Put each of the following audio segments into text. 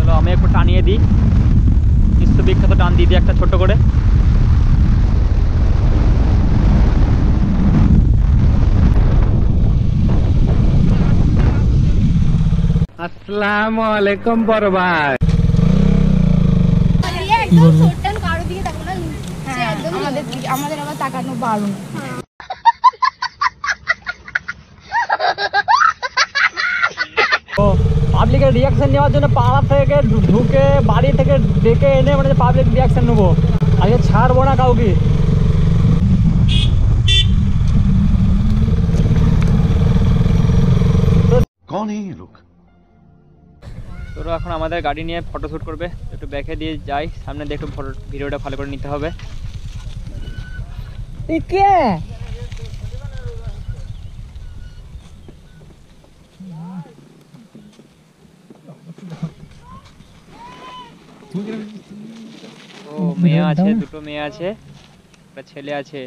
চলো আমি একটু টানিয়ে দিই, বিশ্ববিখ্যাত টান দিয়ে দিই একটা ছোট্ট করে। আসসালামু আলাইকুম বড় ভাই। আমাদের আবার তাকানো বারণ। পাবলিকের রিয়াকশন নেওয়ার জন্য পাড়া থেকে ঢুকে বাড়ি থেকে ডেকে এনে মানে পাবলিক রিয়াকশন নেবো, আগে ছাড়বো না কাউকে। তোরা এখন আমাদের গাড়ি নিয়ে ফটো শ্যুট করবে, একটু ব্যাকে দিয়ে যাই, সামনে দিয়ে একটু ফটো ভিডিওটা ভালো করে নিতে হবে। ও মেয়ে আছে, দুটো মেয়ে আছে, একটা ছেলে আছে।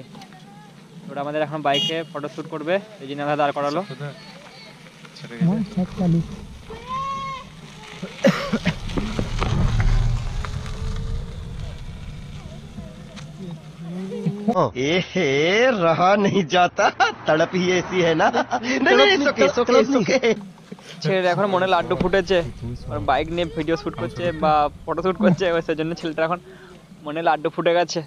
ওরা আমাদের এখন বাইকে ফটো শ্যুট করবে, এই জন্য আমরা দাঁড় করালো। रहा नहीं जाता, तड़प ही ऐसी है ना। ছেলের এখন মনে লাড্ডু ফুটেছে, বাইক নিয়ে ভিডিও শুট করছে বা ফটো শুট করছে, সেজন্য ছেলেটা এখন মনে লাড্ডু ফুটে গেছে।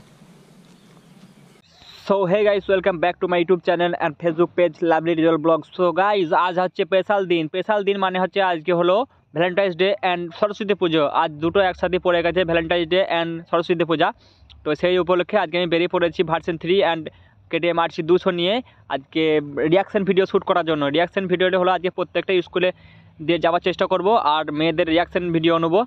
So hey guys, welcome back to my YouTube channel and Facebook page lovely Rizal vlog. So guys, আজ হচ্ছে স্পেশাল দিন মানে হচ্ছে আজকে হলো ভ্যালেন্টাইন্স ডে অ্যান্ড সরস্বতী পুজো। আজ দুটো একসাথে পড়ে গেছে, ভ্যালেন্টাইন্স ডে অ্যান্ড সরস্বতী পূজা। তো সেই উপলক্ষে আজকে আমি বেরিয়ে পড়েছি ভার্সন 3 অ্যান্ড KTM RC 200 নিয়ে আজকে রিয়াকশান ভিডিও শ্যুট করার জন্য। রিয়াকশান ভিডিওটা হলো আজকে প্রত্যেকটা স্কুলে দিয়ে যাওয়ার চেষ্টা করব আর মেয়েদের রিয়াকশান ভিডিও নেবো।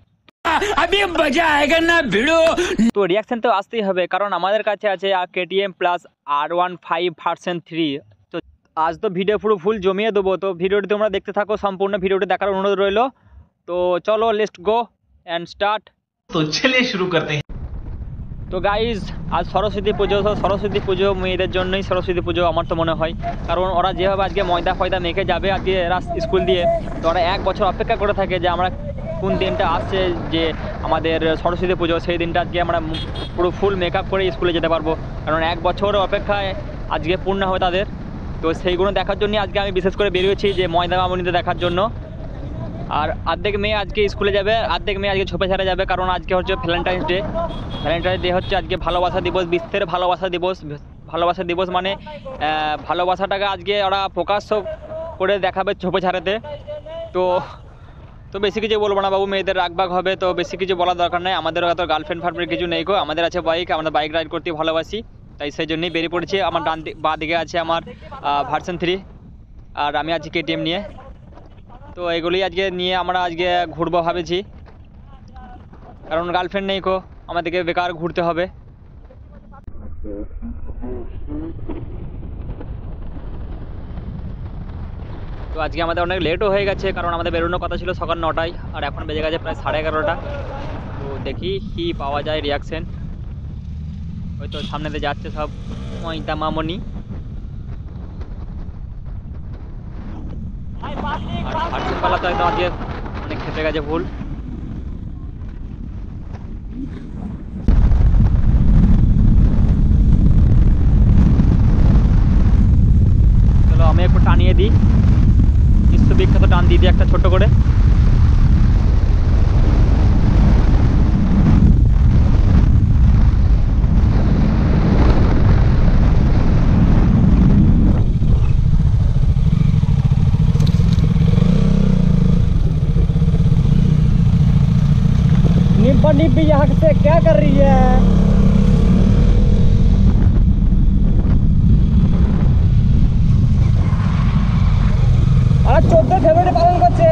তো রিয়াকশান তো আসতেই হবে, কারণ আমাদের কাছে আছে KTM প্লাস R15 ভার্সন 3। তো আজ তো ভিডিও পুরো ফুল জমিয়ে দেবো, তো ভিডিওটি তোমরা দেখতে থাকো, সম্পূর্ণ ভিডিওটি দেখার অনুরোধ রইল। তো চলো লেটস গো অ্যান্ড স্টার্ট। তো চলিয়ে শুরু করতে हैं। তো গাইজ, আজ সরস্বতী পুজো, তো সরস্বতী পুজো মেয়েদের জন্যই সরস্বতী পুজো আমার তো মনে হয়, কারণ ওরা যেভাবে আজকে ময়দা ফয়দা মেখে যাবে আজকে স্কুল দিয়ে, তো ওরা এক বছর অপেক্ষা করে থাকে যে আমরা কোন দিনটা আসছে যে আমাদের সরস্বতী পুজো, সেই দিনটা আজকে আমরা পুরো ফুল মেকআপ করে স্কুলে যেতে পারবো, কারণ এক বছর অপেক্ষায় আজকে পূর্ণ হবে তাদের। তো সেইগুলো দেখার জন্যই আজকে আমি বিশেষ করে বেরিয়েছি, যে ময়দা মামনিতে দেখার জন্য। আর অর্ধেক মেয়ে আজকে স্কুলে যাবে, অর্ধেক মেয়ে আজকে ছোপে ছাড়া যাবে, কারণ আজকে হচ্ছে ভ্যালেন্টাইন্স ডে। ভ্যালেন্টাইন্স ডে হচ্ছে আজকে ভালোবাসা দিবস, বিশ্বের ভালোবাসা দিবস। ভালোবাসা দিবস মানে ভালোবাসাটাকে আজকে ওরা প্রকাশ করে দেখাবে ছোপে ছাড়াতে। তো বেশি কিছু বলবো না বাবু, মেয়েদের রাগবাগ হবে, তো বেশি কিছু বলার দরকার নেই। আমাদের এত গার্লফ্রেন্ড ফার্লফ্রেন্ড কিছু নেই গো, আমাদের আছে বাইক, আমরা বাইক রাইড করতে ভালোবাসি, তাই সেই জন্যই বেরিয়ে পড়েছি। আমার বাঁ দিকে আছে আমার ভার্সন 3 আর আমি আছি KTM নিয়ে। তো এগুলি আজকে নিয়ে আমরা আজকে ঘুরবো ভাবেছি, কারণ গার্লফ্রেন্ড নেই কো, আমাদেরকে বেকার ঘুরতে হবে। তো আজকে আমাদের অনেক লেটও হয়ে গেছে, কারণ আমাদের বেরোনোর কথা ছিল সকাল 9টায়, আর এখন বেজে গেছে প্রায় 11:30। তো দেখি কি পাওয়া যায় রিয়াকশান। হয়তো সামনেতে যাচ্ছে সব ময়দা মামনি, আর ভার্সন পালা তো একদম আজকে অনেক খেতে গেছে ভুল। চলো আমি একটু টানিয়ে দিই, বিশ্ববিখ্যাত টান দিয়ে দিই একটা ছোট্ট করে। निब्बी यहाँ से क्या कर रही है? আর 14 ফেব্রুয়ারি পালন করছে।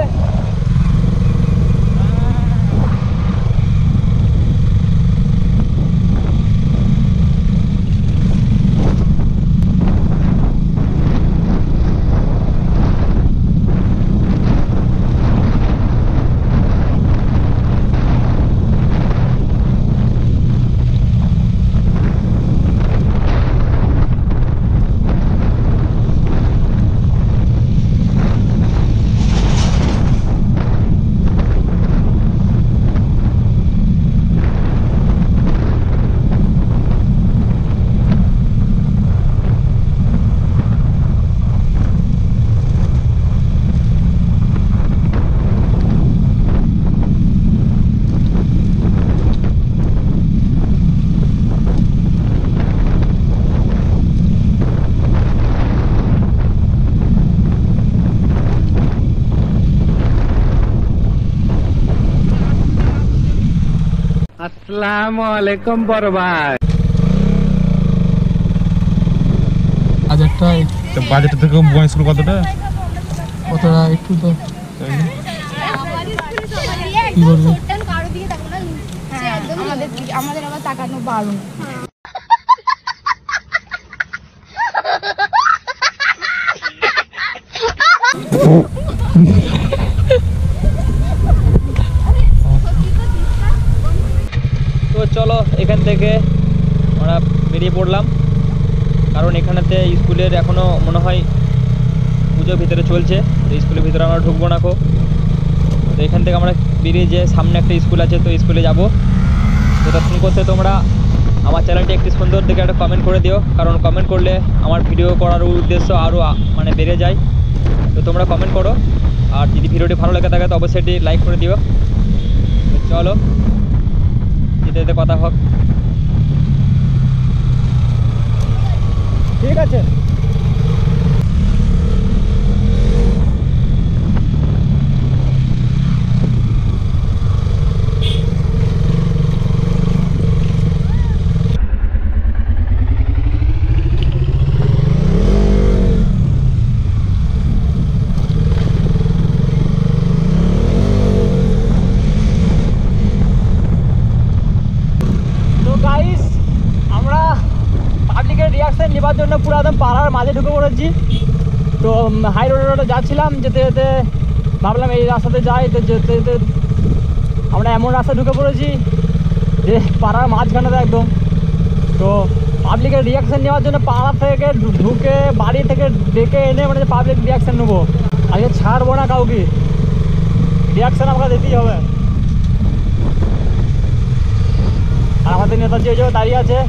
अस्सलामुअलैकुम बरबाद। আজ একটা বাজেট থেকে বয় স্কুল কতটা কতটা একটু তো কি বলবো কারো দিকে তাকাবো না আমাদের আবার তাকানো বারণ তো চলো এখান থেকে আমরা বেরিয়ে পড়লাম, কারণ এখানেতে স্কুলের এখনও মনে হয় পুজো ভিতরে চলছে, তো স্কুলের ভিতরে আমরা ঢুকবো না। তো এখান থেকে আমরা বেরিয়ে যে সামনে একটা স্কুল আছে, তো স্কুলে যাবো। তো তখন করতে তোমরা আমার চ্যানেলটি একটি সুন্দর দেখে একটা কমেন্ট করে দিও, কারণ কমেন্ট করলে আমার ভিডিও করার উদ্দেশ্য আরও মানে বেড়ে যায়। তো তোমরা কমেন্ট করো, আর যদি ভিডিওটি ভালো লেগে থাকে তো অবশ্যই এটি লাইক করে দিও। তো চলো যেতে যেতে কথা হোক। ঠিক আছে। আমরা পাবলিকের রিয়াকশন নেবার জন্য পুরো একদম পাড়ার মাঝে ঢুকে পড়েছি। তো হাই রোডে যাচ্ছিলাম, যেতে যেতে ভাবলাম এই রাস্তাতে যাই। তো যেতে যেতে আমরা এমন রাস্তা ঢুকে পড়েছি যে পাড়ার মাঝখানেতে একদম। তো পাবলিকের রিয়াকশন নেওয়ার জন্য পাড়া থেকে ঢুকে বাড়ি থেকে ডেকে এনে মানে পাবলিক রিয়াকশন নেবো। আজকে ছাড়বো না কাউকে, রিয়াকশন আমাকে দিতেই হবে। আর আমাদের নেতা যে দাঁড়িয়ে আছে,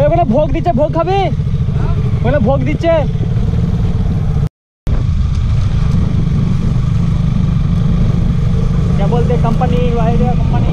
ওখানে ভোগ দিচ্ছে, ভোগ খাবি? ওখানে ভোগ দিচ্ছে। क्या बोलते कंपनी वाइड कंपनी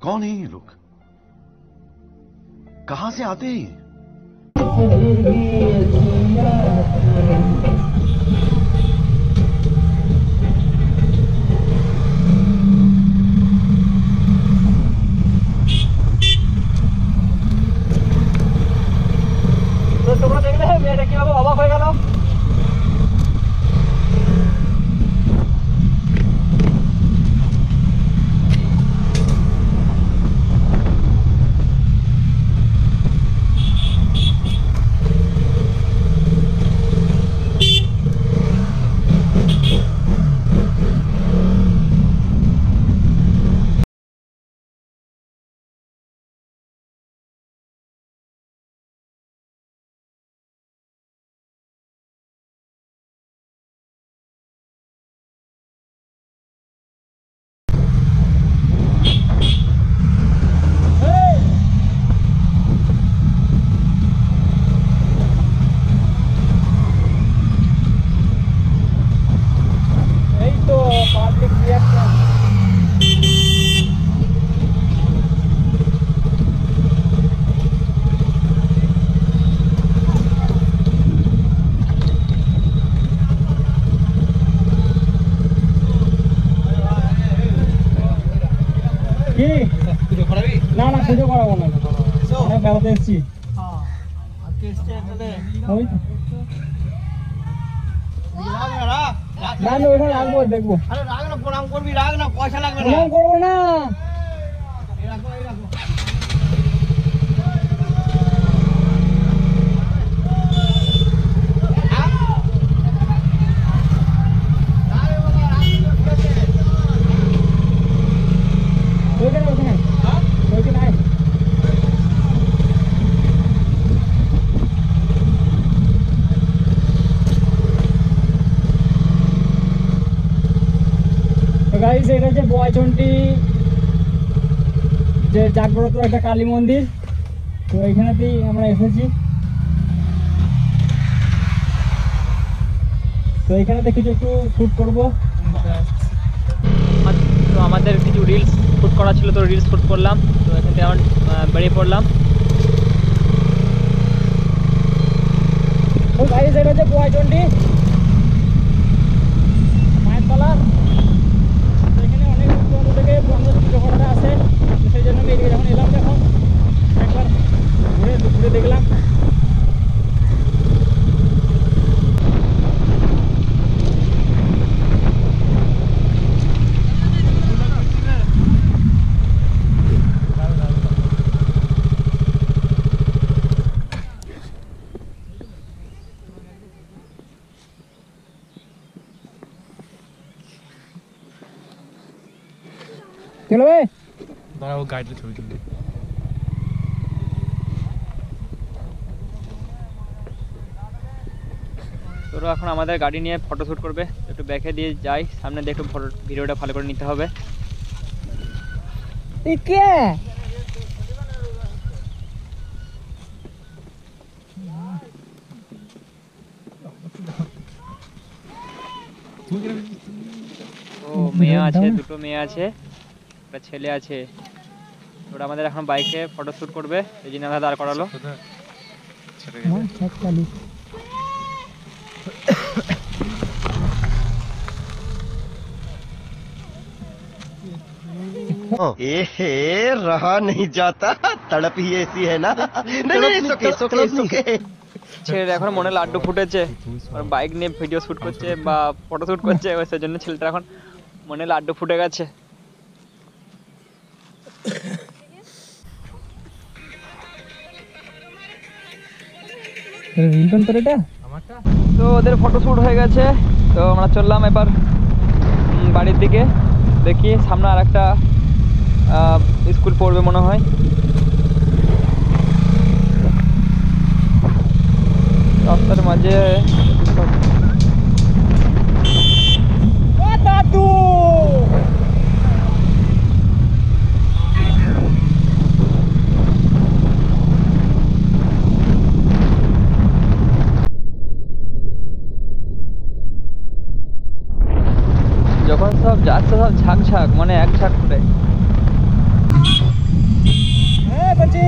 कौन है ये लोग? कहां से आते हैं? তো তোমরা দেখলে মেয়েটা কিভাবে অবাক হয়ে গেল। না না পুজো করাবো না, অনেক বেড়াতে এসছি। না না ওখানে রাখবো, দেখবো। প্রণাম করবি, রাখ না, পয়সা লাগবে না। প্রণাম করবো না। গাইস এটা হচ্ছে বয়চন্ডী হচ্ছে জাগ্রত একটা কালী মন্দির, তো এখানেতেই আমরা এসেছি। তো এখানেতে কিছু একটু শ্যুট করবো। তো আমাদের কিছু রিলস শ্যুট করা ছিল, তো রিলস শ্যুট করলাম। তো এখান থেকে আমার বেরিয়ে পড়লাম। তো গাইস এটা হচ্ছে বোয়াইচন্ডী মায়ের তলা। তো এখানে অনেক দূর থেকে বন্ধ চিত্রকলাটা আছে, তো সেই জন্য আমি এদিকে যখন এলাম এখন একবার ঘুরে দেখলাম। চলো ভাই, দাঁড়াও গাইডে ছবি তুলবে। তোরা এখন আমাদের গাড়ি নিয়ে ফটো শ্যুট করবে, একটু ব্যাকে দিয়ে যাই, সামনে দিয়ে একটু ফটো ভিডিওটা ভালো করে নিতে হবে। ও মেয়ে আছে, দুটো মেয়ে আছে, একটা ছেলে আছে। ওরা আমাদের এখন বাইকে ফটো শ্যুট করবে, এই জন্য আমরা দাঁড় করালো। ছেড়ে গেছে। रहा नहीं जाता, तड़प ही ऐसी है ना। नहीं सुके ছেলের এখন মনে লাড্ডু ফুটেছে, বাইক নিয়ে ভিডিও শ্যুট করছে বা ফটো শ্যুট করছে, সেই জন্য ছেলেটা এখন মনে লাড্ডু ফুটে গেছে। তো ওদের ফটো শ্যুট হয়ে গেছে, তো আমরা চললাম এবার বাড়ির দিকে। দেখি সামনে আর একটা স্কুল পড়বে মনে হয়। রাস্তার মাঝে দাদু যখন সব যাচ্ছে সব ঝাঁক ঝাঁক, মানে এক ঝাঁক করে। হ্যাঁ বলছি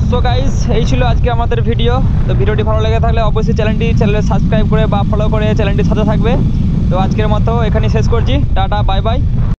সো গাইস, এই ছিল আজকে আমাদের ভিডিও। তো ভিডিওটি ভালো লেগে থাকলে অবশ্যই চ্যানেলটি সাবস্ক্রাইব করে বা ফলো করে চ্যানেলটির সাথে থাকবে। তো আজকের মতো এখানেই শেষ করছি, টাটা বাই বাই।